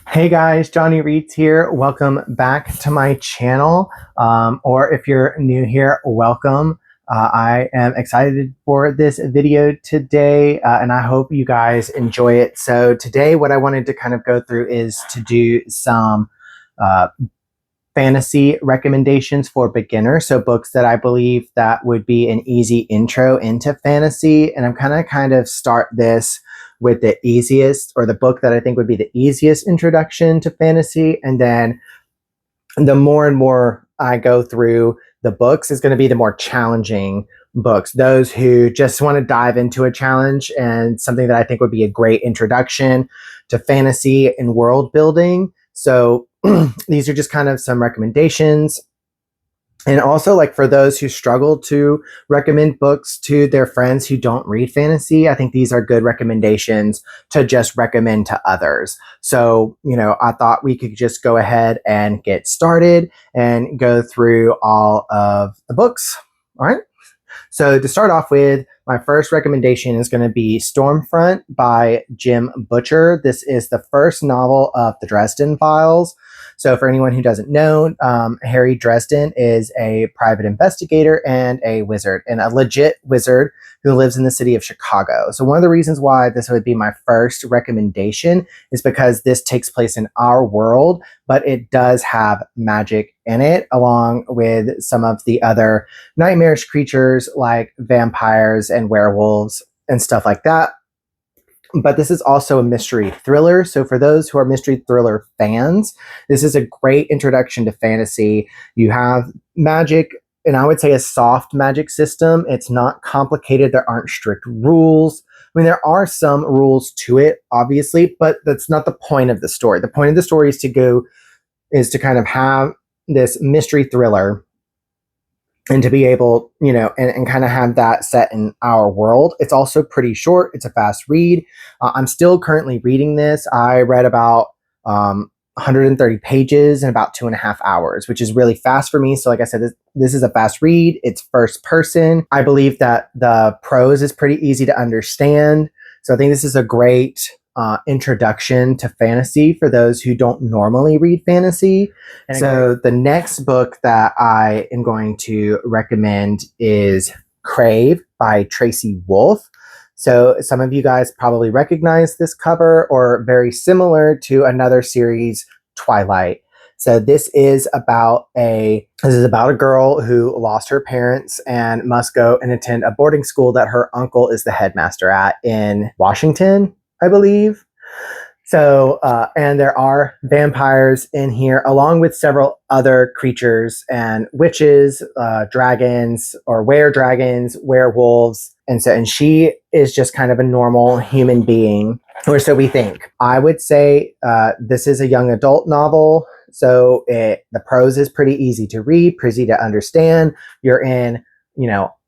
Hey guys, Johnny Reeds here. Welcome back to my channel. Or if you're new here, welcome. I am excited for this video today, and I hope you guys enjoy it. So today what I wanted to kind of go through is to do some uh, fantasy recommendations for beginners. So books that I believe that would be an easy intro into fantasy. And I'm kind of start this with the easiest, or the book that I think would be the easiest introduction to fantasy. And then the more and more I go through the books is going to be the more challenging books. Those who just want to dive into a challenge and something that I think would be a great introduction to fantasy and world building. So these are just kind of some recommendations. And also, like, for those who struggle to recommend books to their friends who don't read fantasy, I think these are good recommendations to just recommend to others. So, I thought we could just go ahead and get started and go through all of the books. All right. So to start off with, my first recommendation is going to be Stormfront by Jim Butcher. This is the first novel of the Dresden Files. So for anyone who doesn't know, Harry Dresden is a private investigator and a wizard, and a legit wizard who lives in the city of Chicago. So one of the reasons why this would be my first recommendation is because this takes place in our world, but it does have magic in it, along with some of the other nightmarish creatures like vampires and werewolves and stuff like that. But this is also a mystery thriller. So for those who are mystery thriller fans, this is a great introduction to fantasy. You have magic, and I would say a soft magic system. It's not complicated. There aren't strict rules. I mean, there are some rules to it, obviously, but that's not the point of the story. The point of the story is to kind of have this mystery thriller and to be able, and kind of have that set in our world. It's also pretty short. It's a fast read. I'm still currently reading this. I read about 130 pages in about 2.5 hours, which is really fast for me. So like I said, this is a fast read. It's first person. I believe that the prose is pretty easy to understand. So I think this is a great introduction to fantasy for those who don't normally read fantasy. And so the next book that I am going to recommend is Crave by Tracy Wolff. So some of you guys probably recognize this cover, or very similar to another series, Twilight. So this is about a girl who lost her parents and must go and attend a boarding school that her uncle is the headmaster at in Washington, I believe. So, and there are vampires in here, along with several other creatures and witches, dragons or were-dragons, werewolves. And she is just kind of a normal human being, or so we think. I would say this is a young adult novel. So the prose is pretty easy to read, pretty easy to understand. You're in,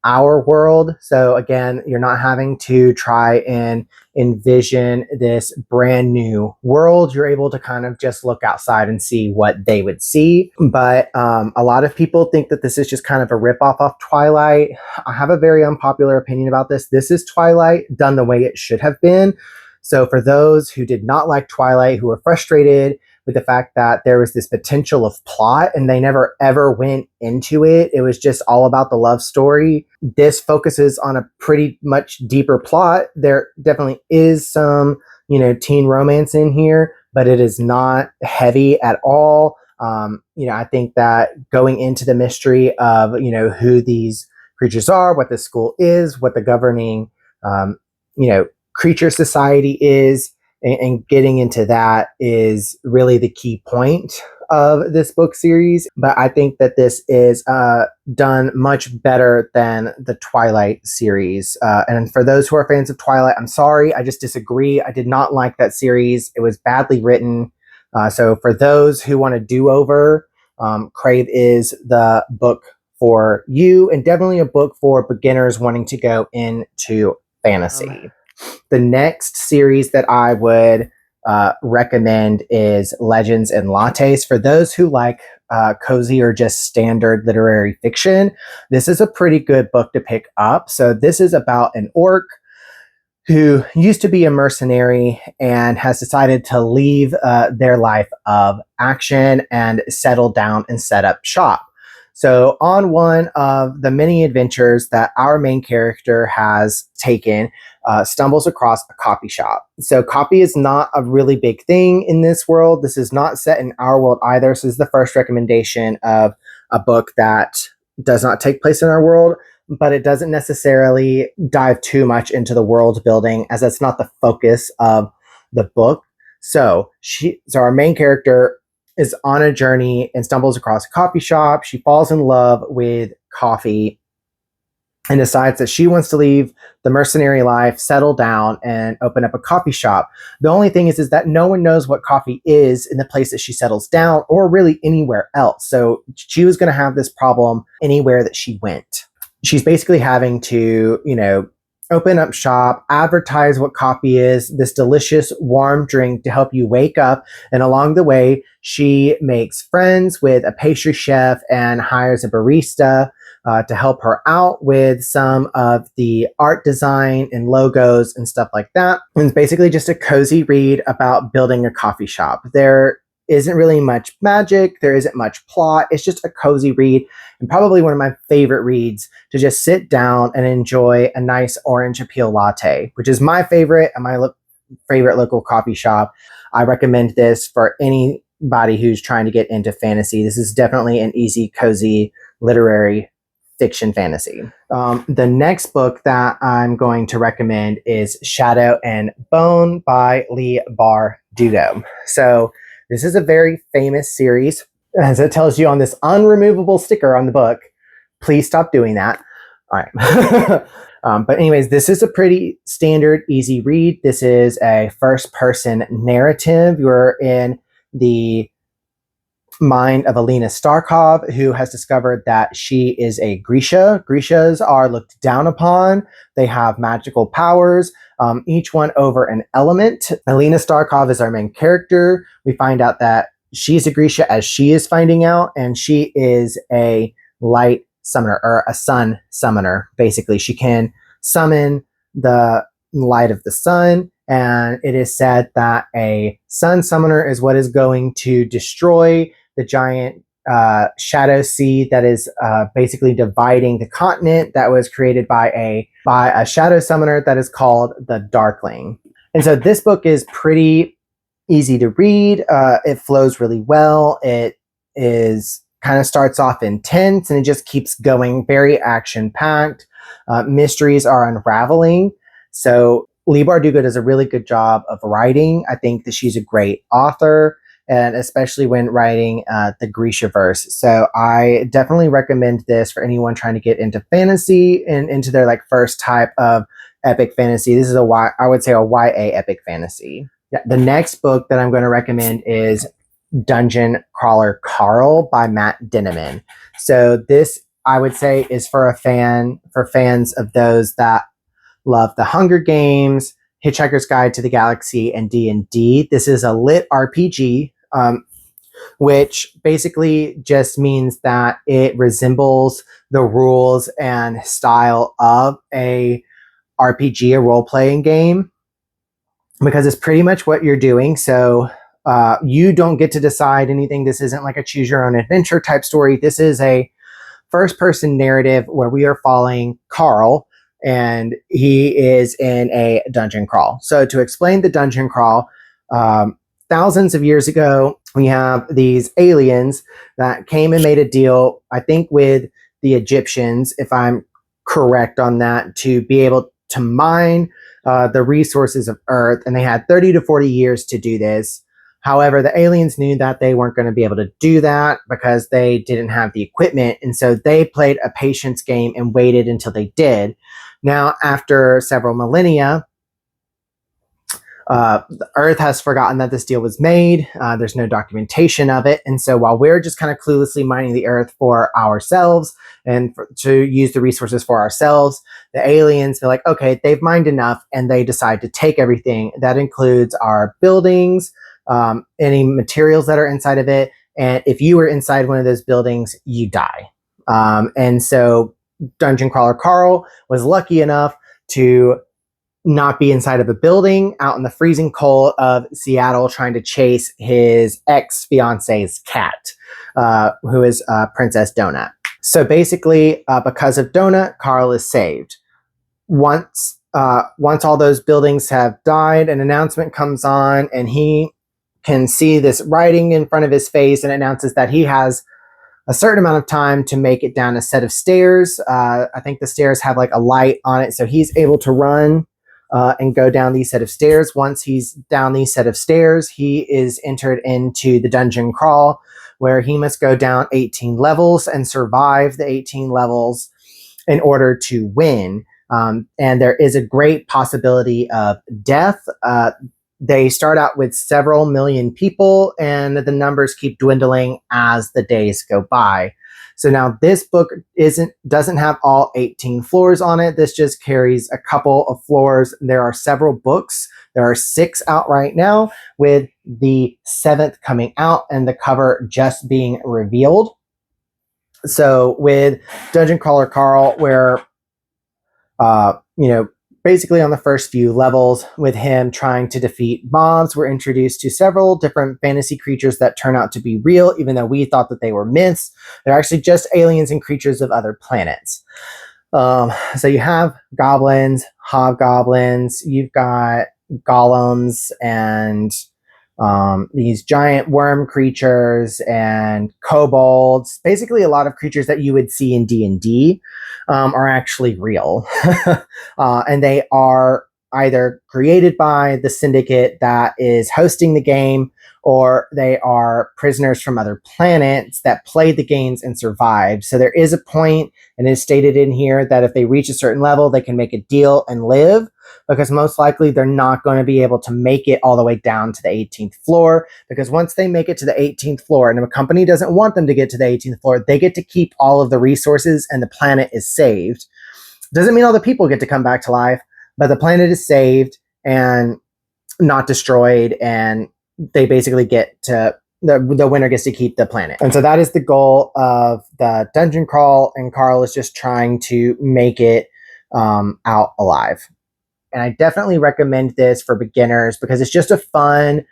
our world. So again, you're not having to try and envision this brand new world. You're able to kind of just look outside and see what they would see. But a lot of people think that this is just kind of a ripoff of Twilight. I have a very unpopular opinion about this. This is Twilight done the way it should have been. So for those who did not like Twilight, who were frustrated with the fact that there was this potential of plot and they never ever went into it, it was just all about the love story. This focuses on a pretty much deeper plot. There definitely is some, teen romance in here, but it is not heavy at all. I think that going into the mystery of, who these creatures are, what the school is, what the governing, creature society is, and getting into that is really the key point of this book series. But I think that this is done much better than the Twilight series. And for those who are fans of Twilight, I'm sorry, I just disagree. I did not like that series. It was badly written. So for those who want a do-over, Crave is the book for you, and definitely a book for beginners wanting to go into fantasy. The next series that I would recommend is Legends and Lattes. For those who like cozy or just standard literary fiction, this is a pretty good book to pick up. So this is about an orc who used to be a mercenary and has decided to leave their life of action and settle down and set up shop. So, on one of the many adventures that our main character has taken, stumbles across a coffee shop. So, coffee is not a really big thing in this world. This is not set in our world either. So, this is the first recommendation of a book that does not take place in our world, but it doesn't necessarily dive too much into the world building, as that's not the focus of the book. So, our main character is on a journey and stumbles across a coffee shop. She falls in love with coffee and decides that she wants to leave the mercenary life, settle down, and open up a coffee shop. The only thing is that no one knows what coffee is in the place that she settles down, or really anywhere else. So she was going to have this problem anywhere that she went. She's basically having to, open up shop, advertise what coffee is, this delicious warm drink to help you wake up. And along the way, she makes friends with a pastry chef and hires a barista to help her out with some of the art design and logos and stuff like that. And it's basically just a cozy read about building a coffee shop. There isn't really much magic. There isn't much plot. It's just a cozy read, and probably one of my favorite reads to just sit down and enjoy a nice orange peel latte, which is my favorite and my favorite local coffee shop. I recommend this for anybody who's trying to get into fantasy. This is definitely an easy, cozy literary fiction fantasy. The next book that I'm going to recommend is Shadow and Bone by Leigh Bardugo. So this is a very famous series, as it tells you on this unremovable sticker on the book. Please stop doing that. All right. But anyways, this is a pretty standard, easy read. This is a first-person narrative. You're in the mind of Alina Starkov, who has discovered that she is a Grisha. Grishas are looked down upon. They have magical powers, each one over an element. Alina Starkov is our main character. We find out that she's a Grisha as she is finding out, and she is a light summoner, or a sun summoner. Basically, she can summon the light of the sun, and it is said that a sun summoner is what is going to destroy the giant shadow sea that is basically dividing the continent that was created by a shadow summoner that is called the Darkling. And so this book is pretty easy to read. It flows really well. It is kind of starts off intense and it just keeps going, very action-packed. Mysteries are unraveling. So Leigh Bardugo does a really good job of writing. I think that she's a great author, and especially when writing the Grishaverse. So I definitely recommend this for anyone trying to get into fantasy and into their first type of epic fantasy. This is I would say a YA epic fantasy. Yeah, the next book that I'm going to recommend is Dungeon Crawler Carl by Matt Dinniman. So this, I would say, is for fans of those that love the Hunger Games, Hitchhiker's Guide to the Galaxy, and D&D. This is a lit RPG, which basically just means that it resembles the rules and style of a RPG, a role-playing game, because it's pretty much what you're doing. So you don't get to decide anything. This isn't like a choose-your-own-adventure type story. This is a first-person narrative where we are following Carl, and he is in a dungeon crawl. So to explain the dungeon crawl, thousands of years ago, we have these aliens that came and made a deal, I think, with the Egyptians, if I'm correct on that, to be able to mine the resources of Earth. And they had 30 to 40 years to do this. However, the aliens knew that they weren't going to be able to do that because they didn't have the equipment. And so they played a patience game and waited until they did. Now, after several millennia, the Earth has forgotten that this deal was made. There's no documentation of it. And so while we're just kind of cluelessly mining the Earth for ourselves and to use the resources for ourselves, the aliens feel like, okay, they've mined enough, and they decide to take everything. That includes our buildings, any materials that are inside of it. And if you were inside one of those buildings, you die. And so Dungeon Crawler Carl was lucky enough to not be inside of a building out in the freezing cold of Seattle trying to chase his ex-fiance's cat, who is Princess Donut. So basically, because of Donut, Carl is saved. Once all those buildings have died, an announcement comes on, and he can see this writing in front of his face, and announces that he has a certain amount of time to make it down a set of stairs. I think the stairs have like a light on it, so he's able to run and go down these set of stairs. Once he's down these set of stairs, he is entered into the dungeon crawl, where he must go down 18 levels and survive the 18 levels in order to win. And there is a great possibility of death. They start out with several million people, and the numbers keep dwindling as the days go by. So now this book doesn't have all 18 floors on it. This just carries a couple of floors. There are several books. There are 6 out right now, with the 7th coming out and the cover just being revealed. So with Dungeon Crawler Carl, where basically on the first few levels with him trying to defeat mobs, we're introduced to several different fantasy creatures that turn out to be real, even though we thought that they were myths. They're actually just aliens and creatures of other planets. So you have goblins, hobgoblins, you've got golems, and these giant worm creatures and kobolds. Basically a lot of creatures that you would see in D&D are actually real. And they are either created by the syndicate that is hosting the game, or they are prisoners from other planets that played the games and survived. So there is a point, and it is stated in here, that if they reach a certain level, they can make a deal and live, because most likely they're not going to be able to make it all the way down to the 18th floor, because once they make it to the 18th floor, and if a company doesn't want them to get to the 18th floor, they get to keep all of the resources and the planet is saved. Doesn't mean all the people get to come back to life, but the planet is saved and not destroyed, and they basically get to, the winner gets to keep the planet. And so that is the goal of the dungeon crawl, and Carl is just trying to make it out alive. And I definitely recommend this for beginners because it's just a fun,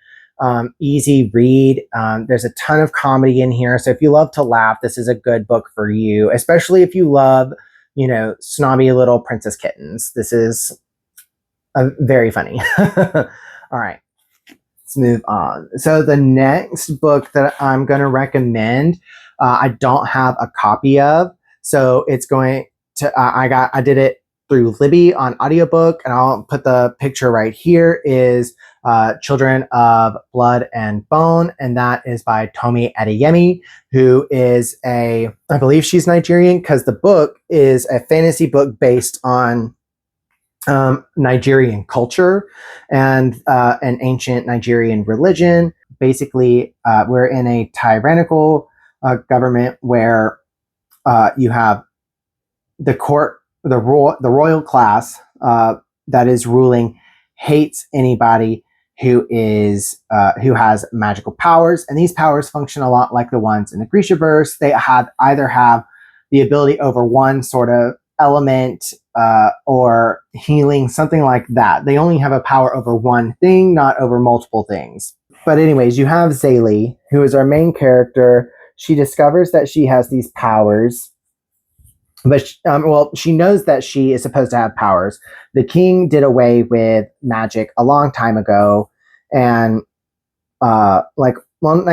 easy read. There's a ton of comedy in here. So if you love to laugh, this is a good book for you, especially if you love, snobby little princess kittens. This is very funny. All right, let's move on. So the next book that I'm going to recommend, I don't have a copy of. So it's going to, I did it through Libby on audiobook, and I'll put the picture right here, is Children of Blood and Bone, and that is by Tomi Adeyemi, who is I believe she's Nigerian, because the book is a fantasy book based on Nigerian culture and an ancient Nigerian religion. Basically, we're in a tyrannical government where you have the court, the royal class that is ruling hates anybody who has magical powers, and these powers function a lot like the ones in the Grishaverse. They either have the ability over one sort of element or healing, something like that. They only have a power over one thing, not over multiple things. But anyways, you have Zaylee, who is our main character. She discovers that she has these powers, but she knows that she is supposed to have powers. The king did away with magic a long time ago, and I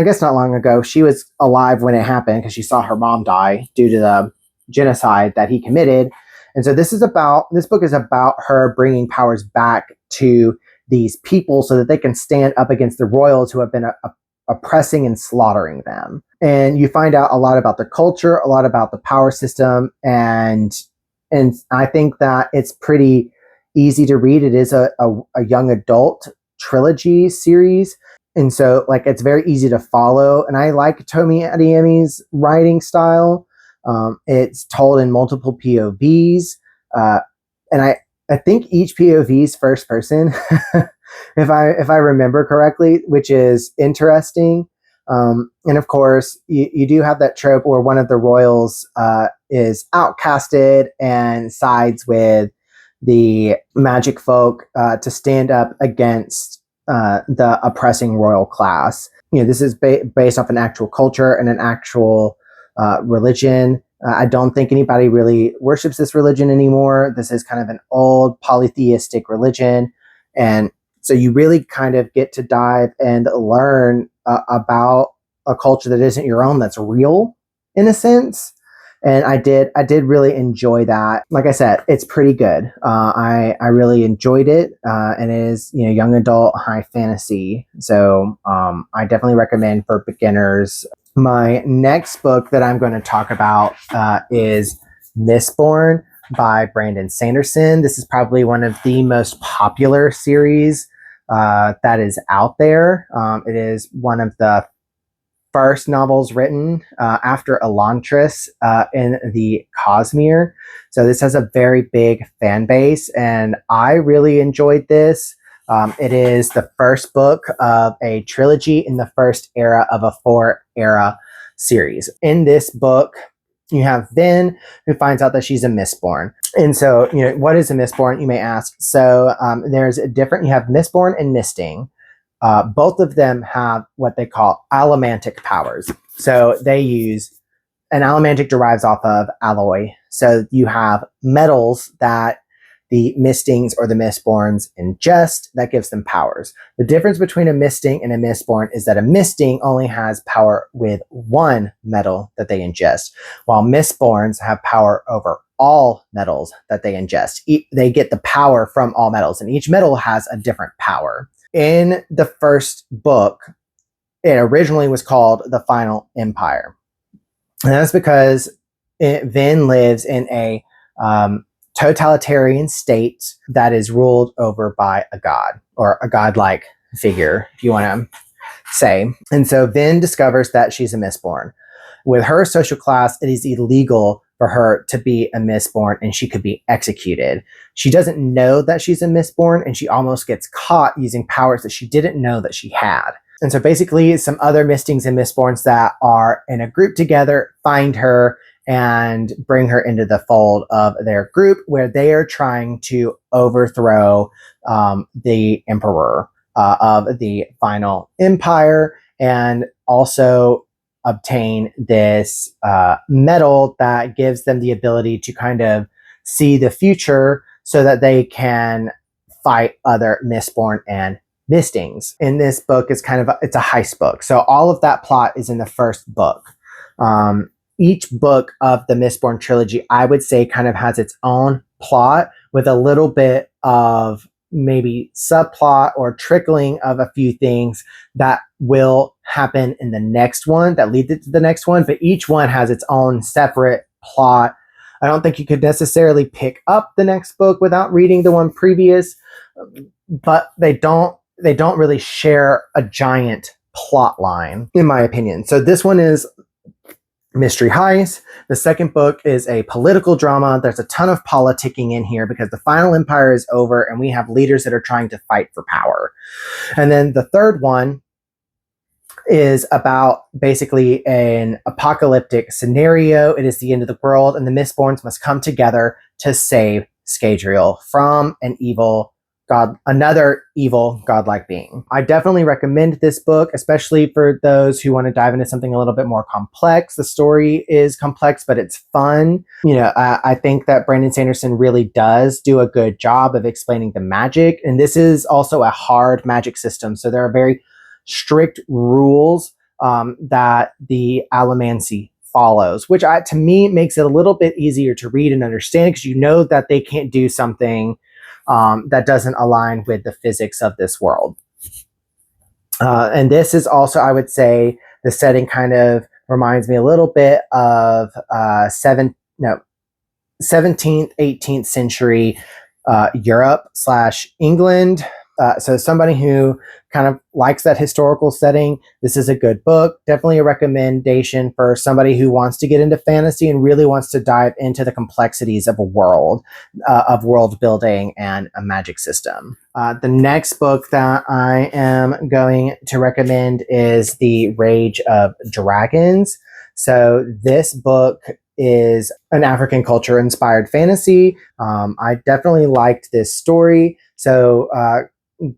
guess not long ago. She was alive when it happened because she saw her mom die due to the genocide that he committed. And so this book is about her bringing powers back to these people so that they can stand up against the royals who have been oppressing and slaughtering them. And you find out a lot about the culture, a lot about the power system, and I think that it's pretty easy to read. It is a young adult trilogy series, and so it's very easy to follow. And I like Tomi Adeyemi's writing style. It's told in multiple POVs, and I think each POV is first person, if I remember correctly, which is interesting. And of course, you do have that trope where one of the royals is outcasted and sides with the magic folk to stand up against the oppressing royal class. This is based off an actual culture and an actual religion. I don't think anybody really worships this religion anymore. This is kind of an old polytheistic religion. And so you really kind of get to dive and learn about a culture that isn't your own, that's real in a sense. And I did really enjoy that. Like I said, it's pretty good. I really enjoyed it, and it is young adult high fantasy. So I definitely recommend for beginners. My next book that I'm going to talk about is Mistborn by Brandon Sanderson. This is probably one of the most popular series that is out there. It is one of the first novels written after Elantris in the Cosmere. So this has a very big fan base, and I really enjoyed this. It is the first book of a trilogy in the first era of a 4-era series. In this book, you have Vin, who finds out that she's a Mistborn. And so, what is a Mistborn, you may ask? So there's a different, you have Mistborn and Misting. Both of them have what they call allomantic powers. So they use, an allomantic derives off of alloy. So you have metals that the Mistings or the Mistborns ingest that gives them powers. The difference between a Misting and a Mistborn is that a Misting only has power with one metal that they ingest, while Mistborns have power over all metals that they ingest. They get the power from all metals, and each metal has a different power. In the first book, it originally was called The Final Empire. And that's because Vin lives in a totalitarian state that is ruled over by a god, or a godlike figure, if you want to say. And so Vin discovers that she's a Mistborn. With her social class, it is illegal for her to be a Mistborn, and she could be executed. She doesn't know that she's a Mistborn, and she almost gets caught using powers that she didn't know that she had. And so basically some other Mistings and Mistborns that are in a group together find her and bring her into the fold of their group, where they are trying to overthrow the emperor of the Final Empire, and also obtain this metal that gives them the ability to kind of see the future so that they can fight other Mistborn and Mistings. In this book, it's it's a heist book. So all of that plot is in the first book. Each book of the Mistborn trilogy, I would say, kind of has its own plot with a little bit of maybe subplot or trickling of a few things that will happen in the next one that lead to the next one, but each one has its own separate plot. I don't think you could necessarily pick up the next book without reading the one previous, but they don't really share a giant plot line, in my opinion. So this one is Mystery Heist. The second book is a political drama. There's a ton of politicking in here because the Final Empire is over and we have leaders that are trying to fight for power. And then the third one is about basically an apocalyptic scenario. It is the end of the world, and the Mistborns must come together to save Scadrial from another evil godlike being. I definitely recommend this book, especially for those who want to dive into something a little bit more complex. The story is complex, but it's fun. I think that Brandon Sanderson really does do a good job of explaining the magic. And this is also a hard magic system. So there are very strict rules that the allomancy follows, which to me makes it a little bit easier to read and understand, because you know that they can't do something that doesn't align with the physics of this world. And this is also, I would say, the setting kind of reminds me a little bit of 17th, 18th century Europe/England. So somebody who kind of likes that historical setting, this is a good book. Definitely a recommendation for somebody who wants to get into fantasy and really wants to dive into the complexities of a world, of world building and a magic system. The next book that I am going to recommend is The Rage of Dragons. So this book is an African culture inspired fantasy. I definitely liked this story. So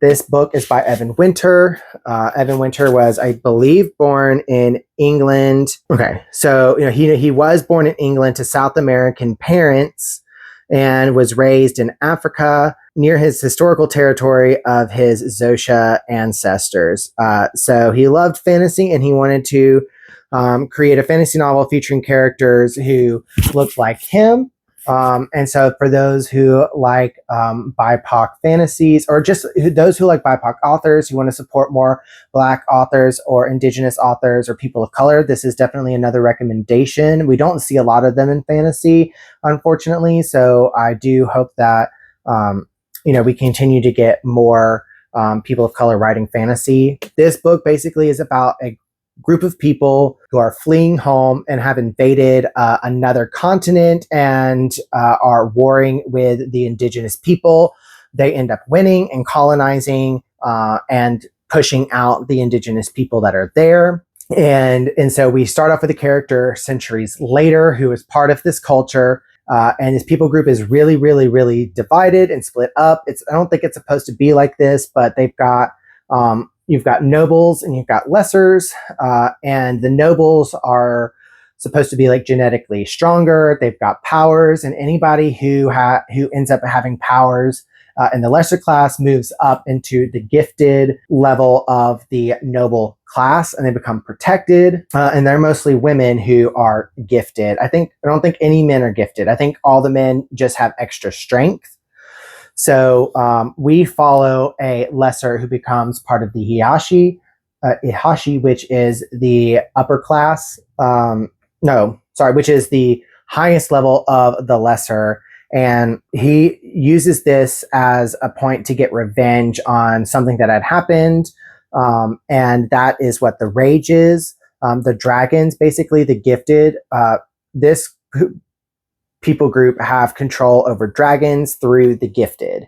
this book is by Evan Winter. Evan Winter was, I believe, born in England. Okay, so he was born in England to South American parents and was raised in Africa near his historical territory of his Xhosa ancestors. So he loved fantasy, and he wanted to create a fantasy novel featuring characters who looked like him. And so for those who like BIPOC fantasies, or just those who like BIPOC authors who want to support more Black authors or Indigenous authors or people of color, this is definitely another recommendation. We don't see a lot of them in fantasy, unfortunately. So I do hope that, we continue to get more people of color writing fantasy. This book basically is about a group of people who are fleeing home and have invaded another continent and are warring with the indigenous people. They end up winning and colonizing and pushing out the indigenous people that are there. And so we start off with a character centuries later who is part of this culture. And this people group is really, really, really divided and split up. I don't think it's supposed to be like this, but they've got you've got nobles and you've got lessers, and the nobles are supposed to be like genetically stronger. They've got powers, and anybody who ends up having powers in the lesser class moves up into the gifted level of the noble class, and they become protected. And they're mostly women who are gifted. I don't think any men are gifted. I think all the men just have extra strength. So we follow a lesser who becomes part of the Ihashi, which is the upper class. Which is the highest level of the lesser. And he uses this as a point to get revenge on something that had happened. And that is what the rage is. The dragons, basically the gifted, this people group have control over dragons through the gifted.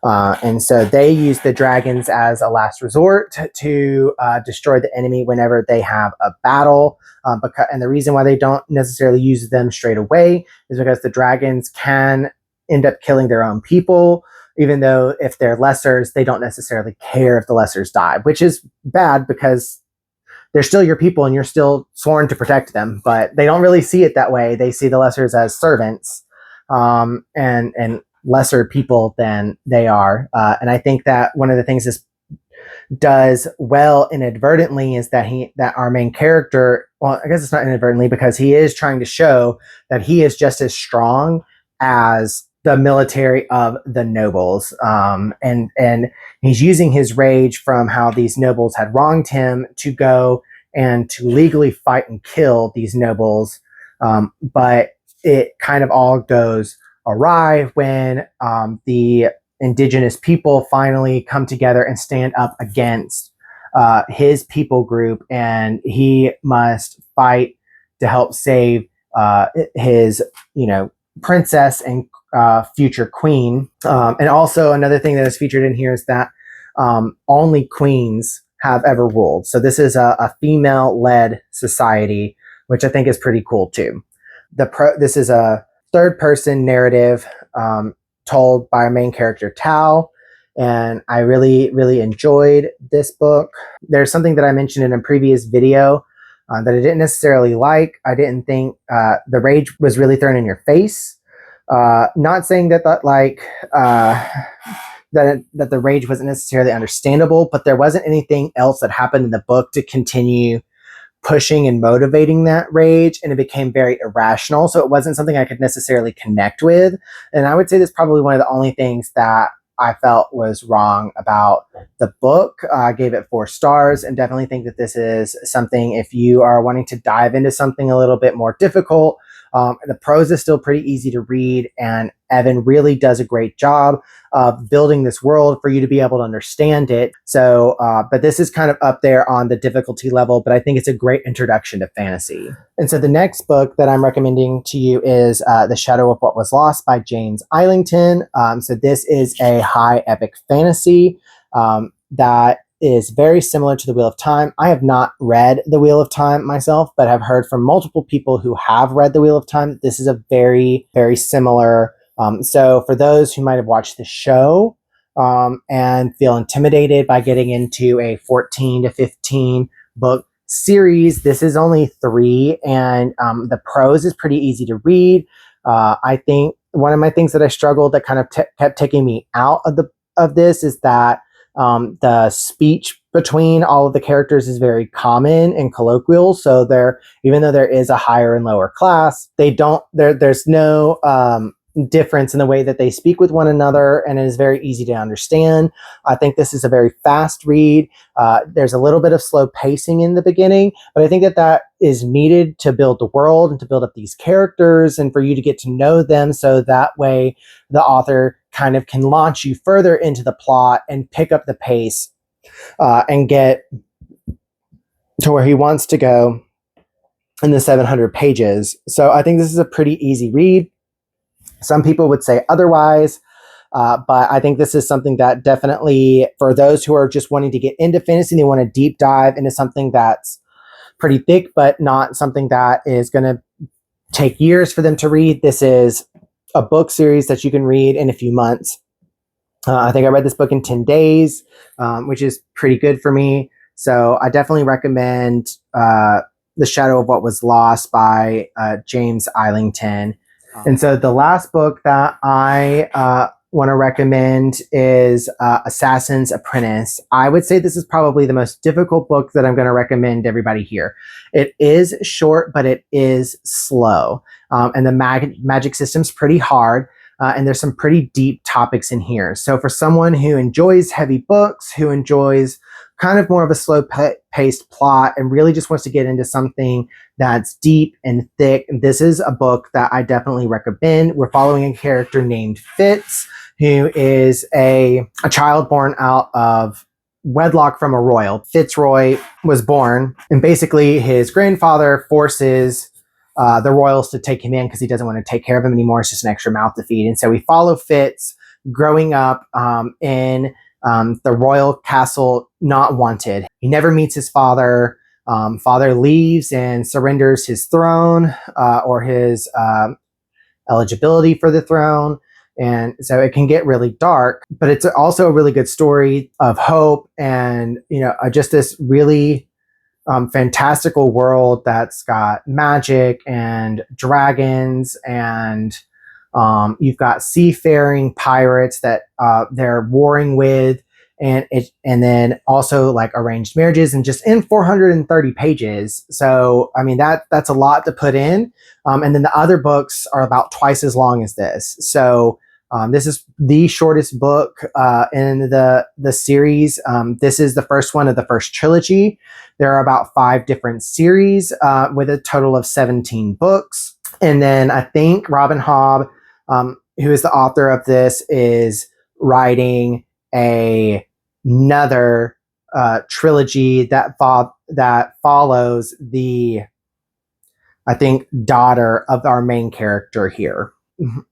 And so they use the dragons as a last resort to destroy the enemy whenever they have a battle. And the reason why they don't necessarily use them straight away is because the dragons can end up killing their own people, even though if they're lessers, they don't necessarily care if the lessers die, which is bad because they're still your people and you're still sworn to protect them, but they don't really see it that way. They see the lessers as servants and lesser people than they are. And I think that one of the things this does well inadvertently is that our main character, well, I guess it's not inadvertently because he is trying to show that he is just as strong as the military of the nobles. And he's using his rage from how these nobles had wronged him to go and to legally fight and kill these nobles. But it kind of all goes awry when the indigenous people finally come together and stand up against his people group, and he must fight to help save his, princess and future queen. And also another thing that is featured in here is that only queens have ever ruled. So this is a female-led society, which I think is pretty cool too. This is a third-person narrative told by our main character Tao, and I really, really enjoyed this book. There's something that I mentioned in a previous video that I didn't necessarily like. I didn't think the rage was really thrown in your face. Not saying that the rage wasn't necessarily understandable, but there wasn't anything else that happened in the book to continue pushing and motivating that rage, and it became very irrational. So it wasn't something I could necessarily connect with. And I would say that's probably one of the only things that I felt was wrong about the book. I gave it 4 stars and definitely think that this is something, if you are wanting to dive into something a little bit more difficult, the prose is still pretty easy to read, and Evan really does a great job of building this world for you to be able to understand it. So, but this is kind of up there on the difficulty level, but I think it's a great introduction to fantasy. And so the next book that I'm recommending to you is The Shadow of What Was Lost by James Islington. So this is a high epic fantasy that is very similar to The Wheel of Time. I have not read The Wheel of Time myself, but have heard from multiple people who have read The Wheel of Time. This is a very, very similar. So for those who might have watched the show and feel intimidated by getting into a 14 to 15 book series, this is only 3, and the prose is pretty easy to read. I think one of my things that I struggled that kind of kept taking me out of this is that the speech between all of the characters is very common and colloquial. So even though there is a higher and lower class, there's no difference in the way that they speak with one another, and it is very easy to understand. I think this is a very fast read. There's a little bit of slow pacing in the beginning, but I think that is needed to build the world and to build up these characters and for you to get to know them, so that way the author kind of can launch you further into the plot and pick up the pace and get to where he wants to go in the 700 pages. So I think this is a pretty easy read. Some people would say otherwise, but I think this is something that definitely, for those who are just wanting to get into fantasy, they want to deep dive into something that's pretty thick, but not something that is going to take years for them to read. This is a book series that you can read in a few months. I think I read this book in 10 days, which is pretty good for me. So I definitely recommend The Shadow of What Was Lost by James Islington. And so the last book that I want to recommend is Assassin's Apprentice. I would say this is probably the most difficult book that I'm going to recommend to everybody here. It is short, but it is slow. And the magic system's pretty hard. And there's some pretty deep topics in here. So for someone who enjoys heavy books, who enjoys kind of more of a slow-paced plot and really just wants to get into something that's deep and thick, this is a book that I definitely recommend. We're following a character named Fitz, who is a child born out of wedlock from a royal. Fitzroy was born, and basically his grandfather forces the royals to take him in because he doesn't want to take care of him anymore. It's just an extra mouth to feed. And so we follow Fitz growing up in the royal castle, not wanted. He never meets his father. Father leaves and surrenders his throne or his eligibility for the throne. And so it can get really dark, but it's also a really good story of hope and, just this really fantastical world that's got magic and dragons, and you've got seafaring pirates that they're warring with, and then also like arranged marriages, and just in 430 pages. So I mean that's a lot to put in. And then the other books are about twice as long as this. So this is the shortest book in the series. This is the first one of the first trilogy. There are about 5 different series with a total of 17 books. And then I think Robin Hobb, who is the author of this, is writing another trilogy that follows the, I think, daughter of our main character here.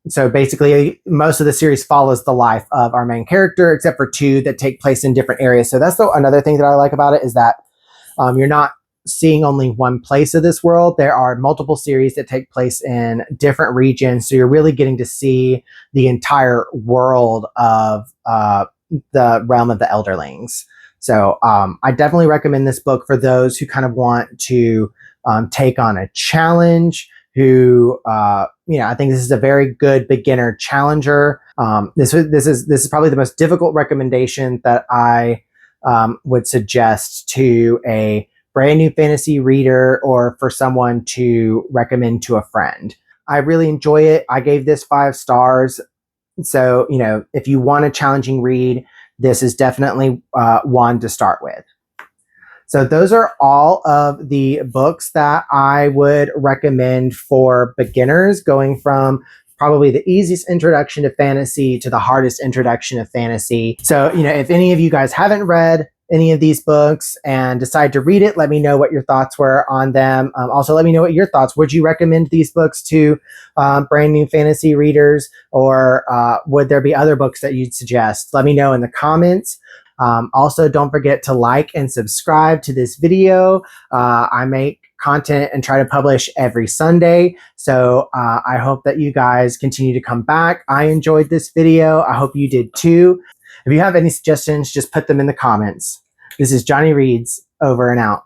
So basically, most of the series follows the life of our main character, except for 2 that take place in different areas. So that's another thing that I like about it, is that you're not seeing only one place of this world. There are multiple series that take place in different regions. So you're really getting to see the entire world of the realm of the Elderlings. So I definitely recommend this book for those who kind of want to take on a challenge, who I think this is a very good beginner challenger. This is probably the most difficult recommendation that I would suggest to a brand new fantasy reader, or for someone to recommend to a friend. I really enjoy it. I gave this 5 stars. So if you want a challenging read, this is definitely one to start with. So those are all of the books that I would recommend for beginners, going from probably the easiest introduction to fantasy to the hardest introduction of fantasy. So, if any of you guys haven't read any of these books and decide to read it, let me know what your thoughts were on them. Also, let me know what your thoughts. Would you recommend these books to brand new fantasy readers, or would there be other books that you'd suggest? Let me know in the comments. Also, don't forget to like and subscribe to this video. I make content and try to publish every Sunday. So I hope that you guys continue to come back. I enjoyed this video. I hope you did too. If you have any suggestions, just put them in the comments. This is Johnny Reeds, over and out.